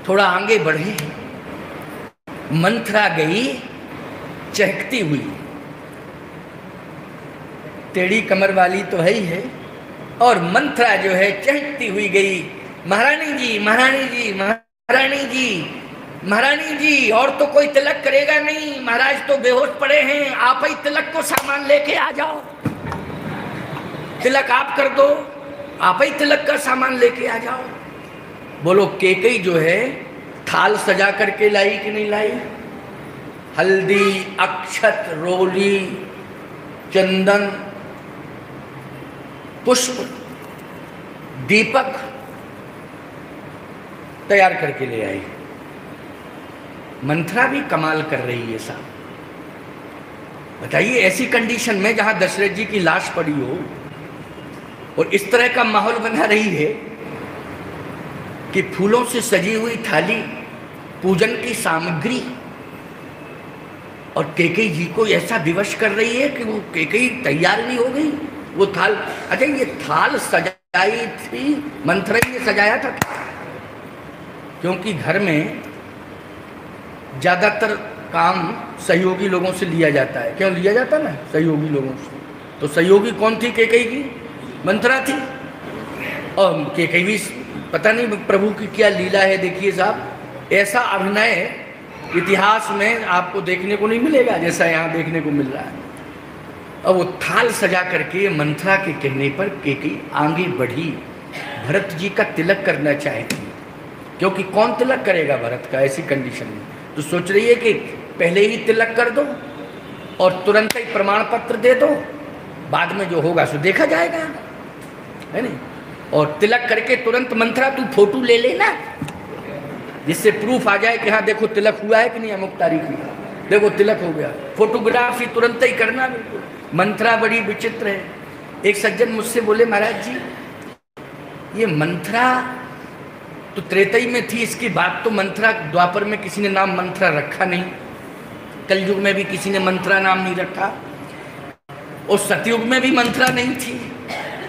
थोड़ा आगे बढ़े, मंथरा गई चहकती हुई, टेढ़ी कमर वाली तो है ही है, और मंथरा जो है चहकती हुई गई। महारानी जी, महारानी जी, महारानी जी, महारानी जी, और तो कोई तिलक करेगा नहीं, महाराज तो बेहोश पड़े हैं, आप ही तिलक को सामान लेके आ जाओ, तिलक आप कर दो, आप ही तिलक का सामान लेके आ जाओ। बोलो कैकेयी जो है थाल सजा करके लाई कि नहीं लाई? हल्दी, अक्षत, रोली, चंदन, पुष्प, दीपक तैयार करके ले आई। मंथरा भी कमाल कर रही है साहब। बताइए, ऐसी कंडीशन में जहां दशरथ जी की लाश पड़ी हो और इस तरह का माहौल बना रही है कि फूलों से सजी हुई थाली, पूजन की सामग्री, और कैकेयी जी को ऐसा विवश कर रही है कि वो कैकेयी तैयार नहीं हो गई। वो थाल, अच्छा ये थाल सजाई थी मंथरा ने सजाया था, क्योंकि घर में ज्यादातर काम सहयोगी लोगों से लिया जाता है। क्यों लिया जाता ना? सहयोगी लोगों से। तो सहयोगी कौन थी? कैकेयी की मंथरा थी। और कैकेयी भी पता नहीं प्रभु की क्या लीला है। देखिए साहब, ऐसा अभिनय इतिहास में आपको देखने को नहीं मिलेगा जैसा यहाँ देखने को मिल रहा है। और वो थाल सजा करके मंथरा के कहने पर कैकेयी आगे बढ़ी, भरत जी का तिलक करना चाहती, क्योंकि कौन तिलक करेगा भरत का ऐसी कंडीशन में। तो सोच रही है कि पहले ही तिलक कर दो और तुरंत ही प्रमाण पत्र दे दो, बाद में जो होगा सो देखा जाएगा, है नहीं। और तिलक करके तुरंत मंथरा तू फोटो ले लेना, जिससे प्रूफ आ जाए कि हाँ देखो तिलक हुआ है कि नहीं, अमुक तारीख में देखो तिलक हो गया। फोटोग्राफी तुरंत ही करना। बिल्कुल मंथरा बड़ी विचित्र है। एक सज्जन मुझसे बोले, महाराज जी ये मंथरा तो त्रेतई में थी, इसकी बात तो मंथरा, द्वापर में किसी ने नाम मंथरा रखा नहीं, कलयुग में भी किसी ने मंथरा नाम नहीं रखा, और सतयुग में भी मंथरा नहीं थी,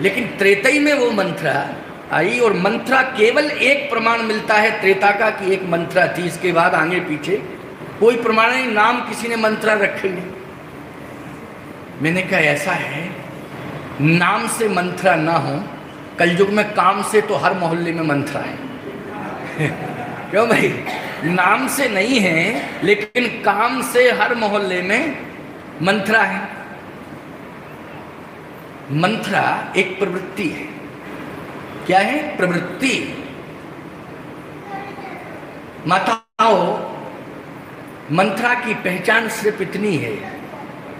लेकिन त्रेतई में वो मंथरा आई। और मंथरा केवल एक प्रमाण मिलता है त्रेता का कि एक मंथरा थी, इसके बाद आगे पीछे कोई प्रमाण नहीं, नाम किसी ने मंथरा रखे नहीं। मैंने कहा ऐसा है, नाम से मंथरा ना हो, कलयुग में काम से तो हर मोहल्ले में मंथरा है। क्यों भाई? नाम से नहीं है लेकिन काम से हर मोहल्ले में मंथरा है। मंथरा एक प्रवृत्ति है। क्या है? प्रवृत्ति। माताओं, मंथरा की पहचान सिर्फ इतनी है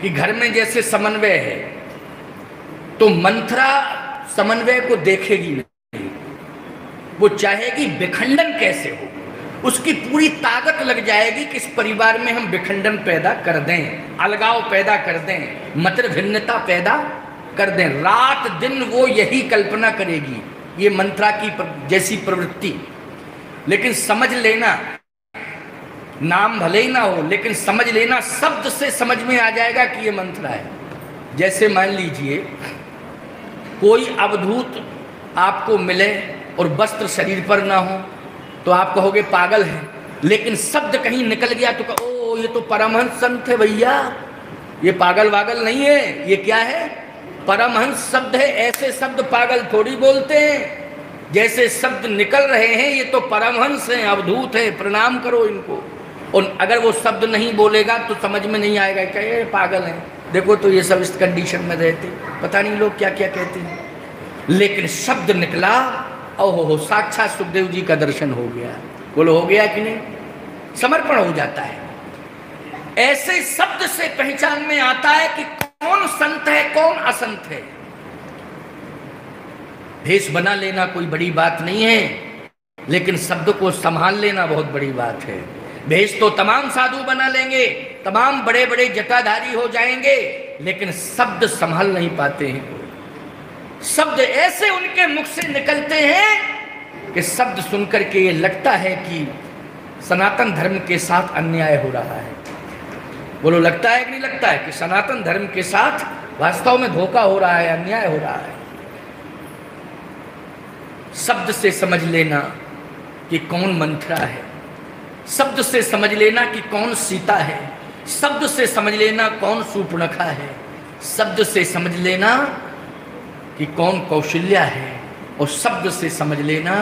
कि घर में जैसे समन्वय है तो मंथरा समन्वय को देखेगी नहीं, वो चाहेगी विखंडन कैसे हो, उसकी पूरी ताकत लग जाएगी कि इस परिवार में हम विखंडन पैदा कर दें, अलगाव पैदा कर दें, मत भिन्नता पैदा कर दें। रात दिन वो यही कल्पना करेगी, ये मंथरा की जैसी प्रवृत्ति। लेकिन समझ लेना, नाम भले ही ना हो लेकिन समझ लेना, शब्द से समझ में आ जाएगा कि ये मंथरा है। जैसे मान लीजिए कोई अवधूत आपको मिले और वस्त्र शरीर पर ना हो तो आप कहोगे पागल है, लेकिन शब्द कहीं निकल गया तो ओ ये तो परमहंस संत है भैया, ये पागल वागल नहीं है, ये क्या है? परमहंस शब्द है। ऐसे शब्द पागल थोड़ी बोलते हैं, जैसे शब्द निकल रहे हैं ये तो परमहंस हैं, अवधूत है, प्रणाम करो इनको। और अगर वो शब्द नहीं बोलेगा तो समझ में नहीं आएगा क्या ये पागल हैं, देखो तो ये सब इस कंडीशन में रहते, पता नहीं लोग क्या क्या कहते हैं। लेकिन शब्द निकला, ओहो साक्षात सुखदेव जी का दर्शन हो गया। बोलो हो गया कि नहीं? समर्पण हो जाता है। ऐसे शब्द से पहचान में आता है कि कौन संत है कौन असंत है। भेष बना लेना कोई बड़ी बात नहीं है, लेकिन शब्द को संभाल लेना बहुत बड़ी बात है। भेष तो तमाम साधु बना लेंगे, तमाम बड़े बड़े जटाधारी हो जाएंगे, लेकिन शब्द संभाल नहीं पाते हैं। शब्द ऐसे उनके मुख से निकलते हैं कि शब्द सुनकर के ये लगता है कि सनातन धर्म के साथ अन्याय हो रहा है। बोलो लगता है कि नहीं लगता है कि सनातन धर्म के साथ वास्तव में धोखा हो रहा है, अन्याय हो रहा है। शब्द से समझ लेना कि कौन मंथरा है, शब्द से समझ लेना कि कौन सीता है, शब्द से समझ लेना कौन शूर्पणखा है, शब्द से समझ लेना कि कौन कौशल्या है, और शब्द से समझ लेना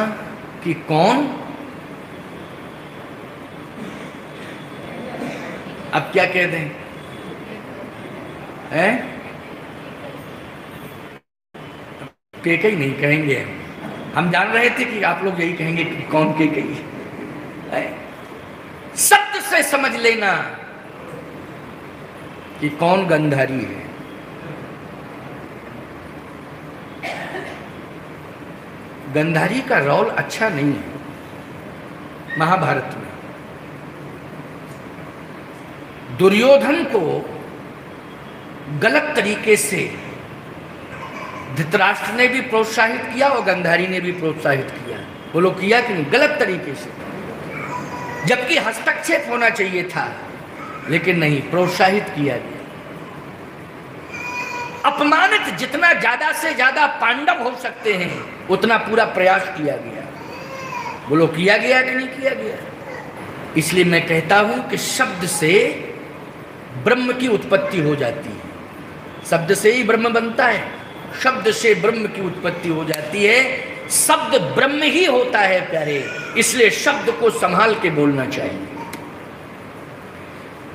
कि कौन, अब क्या कह दें हैं, केकई नहीं कहेंगे, हम जान रहे थे कि आप लोग यही कहेंगे कि कौन केकई है। शब्द से समझ लेना कि कौन गंधारी है। गंधारी का रोल अच्छा नहीं है महाभारत में। दुर्योधन को गलत तरीके से धृतराष्ट्र ने भी प्रोत्साहित किया और गंधारी ने भी प्रोत्साहित किया। वो लोग किया कि नहीं, गलत तरीके से, जबकि हस्तक्षेप होना चाहिए था, लेकिन नहीं, प्रोत्साहित किया गया। अपमानित जितना ज्यादा से ज्यादा पांडव हो सकते हैं उतना पूरा प्रयास किया गया। वो लोग किया गया कि नहीं किया गया। इसलिए मैं कहता हूं कि शब्द से ब्रह्म की उत्पत्ति हो जाती है, शब्द से ही ब्रह्म बनता है, शब्द से ब्रह्म की उत्पत्ति हो जाती है। शब्द ब्रह्म ही होता है प्यारे, इसलिए शब्द को संभाल के बोलना चाहिए।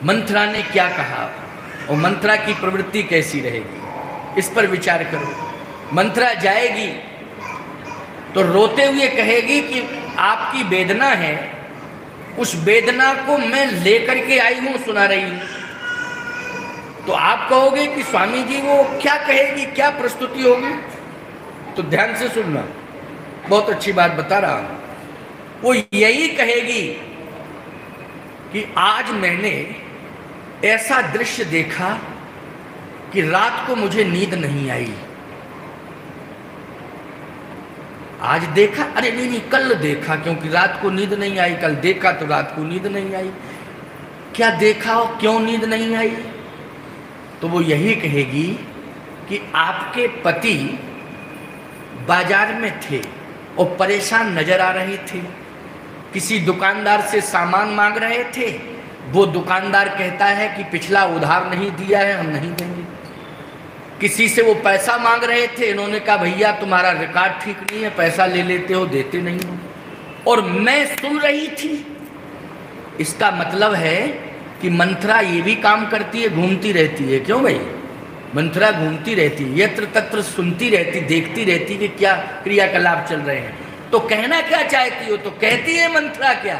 मंथरा ने क्या कहा और मंथरा की प्रवृत्ति कैसी रहेगी, इस पर विचार करो। मंथरा जाएगी तो रोते हुए कहेगी कि आपकी वेदना है, उस वेदना को मैं लेकर के आई हूं, सुना रही हूं। तो आप कहोगे कि स्वामी जी वो क्या कहेगी, क्या प्रस्तुति होगी, तो ध्यान से सुनना, बहुत अच्छी बात बता रहा हूं। वो यही कहेगी कि आज मैंने ऐसा दृश्य देखा कि रात को मुझे नींद नहीं आई। आज देखा, अरे नहीं, कल देखा, क्योंकि रात को नींद नहीं आई, कल देखा तो रात को नींद नहीं आई। क्या देखा और क्यों नींद नहीं आई? तो वो यही कहेगी कि आपके पति बाजार में थे और परेशान नजर आ रहे थे, किसी दुकानदार से सामान मांग रहे थे, वो दुकानदार कहता है कि पिछला उधार नहीं दिया है, हम नहीं देंगे। किसी से वो पैसा मांग रहे थे, इन्होंने कहा भैया तुम्हारा रिकॉर्ड ठीक नहीं है, पैसा ले लेते हो देते नहीं हो, और मैं सुन रही थी। इसका मतलब है कि मंथरा ये भी काम करती है, घूमती रहती है। क्यों भाई? मंथरा घूमती रहती है, यत्र तत्र सुनती रहती, देखती रहती कि क्या क्रियाकलाप चल रहे हैं। तो कहना क्या चाहती हो? तो कहती है मंथरा क्या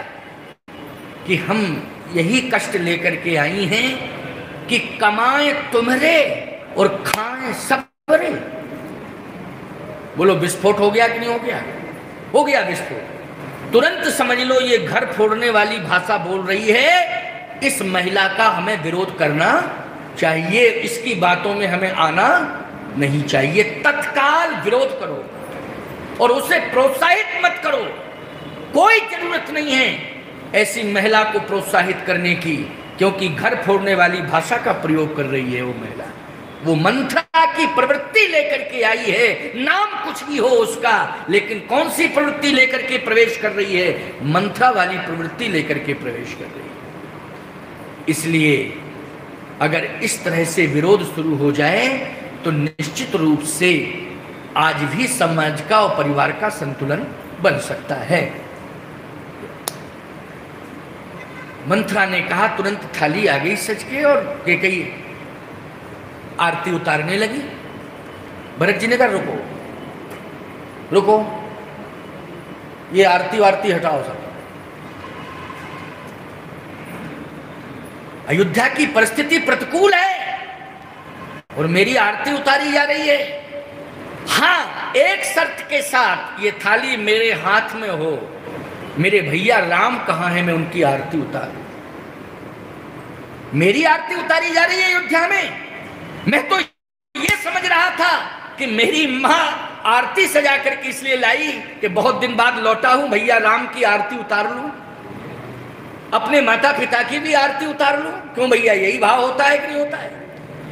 कि हम यही कष्ट लेकर के आई हैं कि कमाए तुम्हारे और खाएं सबरे। बोलो विस्फोट हो गया कि नहीं हो गया? हो गया विस्फोट। तुरंत समझ लो ये घर फोड़ने वाली भाषा बोल रही है। इस महिला का हमें विरोध करना चाहिए, इसकी बातों में हमें आना नहीं चाहिए। तत्काल विरोध करो और उसे प्रोत्साहित मत करो। कोई जरूरत नहीं है ऐसी महिला को प्रोत्साहित करने की, क्योंकि घर फोड़ने वाली भाषा का प्रयोग कर रही है वो महिला। वो मंथरा की प्रवृत्ति लेकर के आई है, नाम कुछ भी हो उसका, लेकिन कौन सी प्रवृत्ति लेकर के प्रवेश कर रही है? मंथरा वाली प्रवृत्ति लेकर के प्रवेश कर रही है। इसलिए अगर इस तरह से विरोध शुरू हो जाए तो निश्चित रूप से आज भी समाज का और परिवार का संतुलन बन सकता है। मंथरा ने कहा, तुरंत थाली आ गई सज के और कैकेयी आरती उतारने लगी। भरत जी ने कहा रुको रुको, ये आरती वारती हटाओ सब। अयोध्या की परिस्थिति प्रतिकूल है और मेरी आरती उतारी जा रही है। हाँ, एक शर्त के साथ, ये थाली मेरे हाथ में हो, मेरे भैया राम कहाँ हैं, मैं उनकी आरती उतारूं। मेरी आरती उतारी जा रही है अयोध्या में। मैं तो ये समझ रहा था कि मेरी माँ आरती सजा करके इसलिए लाई कि बहुत दिन बाद लौटा हूं, भैया राम की आरती उतार लूं, अपने माता पिता की भी आरती उतार लूं। क्यों भैया, यही भाव होता है कि नहीं होता है?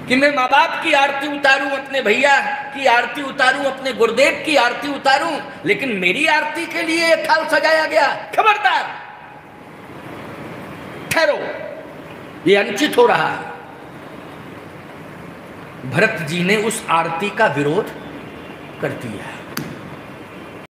कि मैं माँ बाप की आरती उतारूं, अपने भैया की आरती उतारूं, अपने गुरुदेव की आरती उतारूं, लेकिन मेरी आरती के लिए एक थाल सजाया गया, खबरदार, ठहरो, ये अनुचित हो रहा है। भरत जी ने उस आरती का विरोध कर दिया।